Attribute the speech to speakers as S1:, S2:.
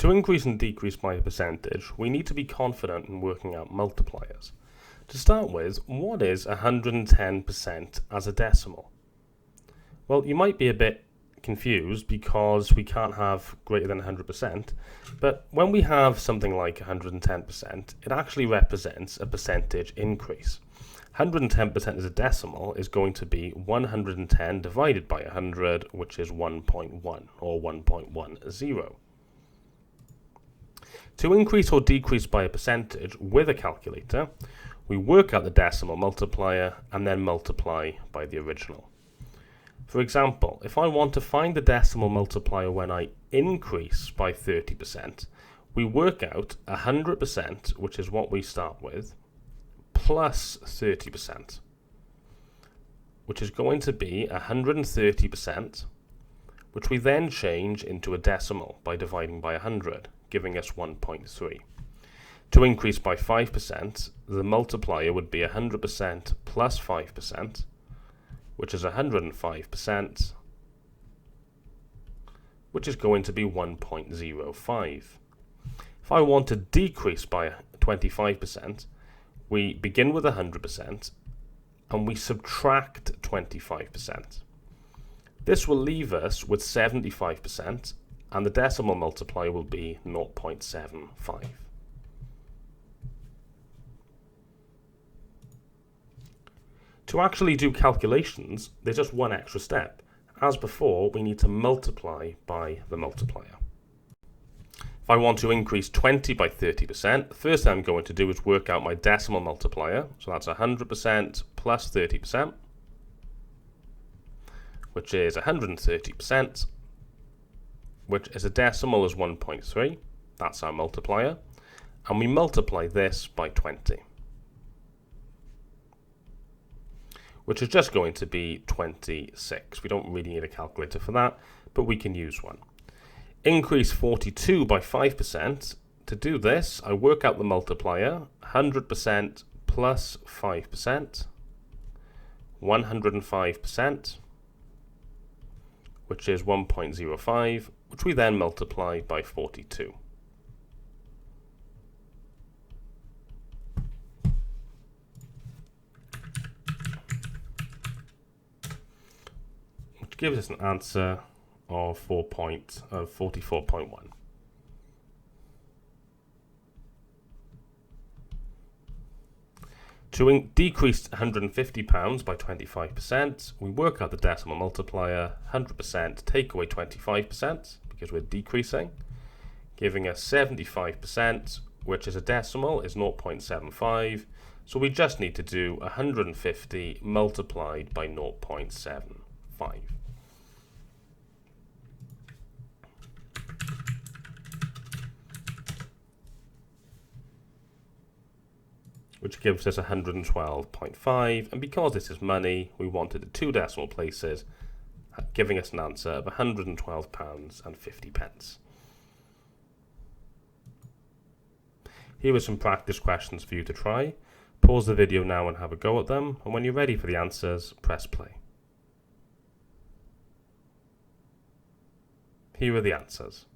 S1: To increase and decrease by a percentage, we need to be confident in working out multipliers. To start with, what is 110% as a decimal? Well, you might be a bit confused because we can't have greater than 100%, but when we have something like 110%, it actually represents a percentage increase. 110% as a decimal is going to be 110 divided by 100, which is 1.1 or 1.10. To increase or decrease by a percentage with a calculator, we work out the decimal multiplier and then multiply by the original. For example, if I want to find the decimal multiplier when I increase by 30%, we work out 100%, which is what we start with, plus 30%, which is going to be 130%, which we then change into a decimal by dividing by 100, giving us 1.3. To increase by 5%, the multiplier would be 100% plus 5%, which is 105%, which is going to be 1.05. If I want to decrease by 25%, we begin with 100% and we subtract 25%. This will leave us with 75%, and the decimal multiplier will be 0.75. To actually do calculations, there's just one extra step. As before, we need to multiply by the multiplier. If I want to increase 20 by 30%, the first thing I'm going to do is work out my decimal multiplier. So that's 100% plus 30%, which is 130%, which is a decimal as 1.3. That's our multiplier. And we multiply this by 20. Which is just going to be 26. We don't really need a calculator for that, but we can use one. Increase 42 by 5%. To do this, I work out the multiplier, 100% plus 5%, 105%, which is 1.05, which we then multiply by 42. Gives us an answer of 44.1. To decrease £150 by 25%, we work out the decimal multiplier, 100%, take away 25%, because we're decreasing, giving us 75%, which is a decimal, is 0.75, so we just need to do 150 multiplied by 0.75. Which gives us 112.5, and because this is money, we wanted the two decimal places, giving us an answer of £112.50. Here are some practice questions for you to try. Pause the video now and have a go at them, and when you're ready for the answers, press play. Here are the answers.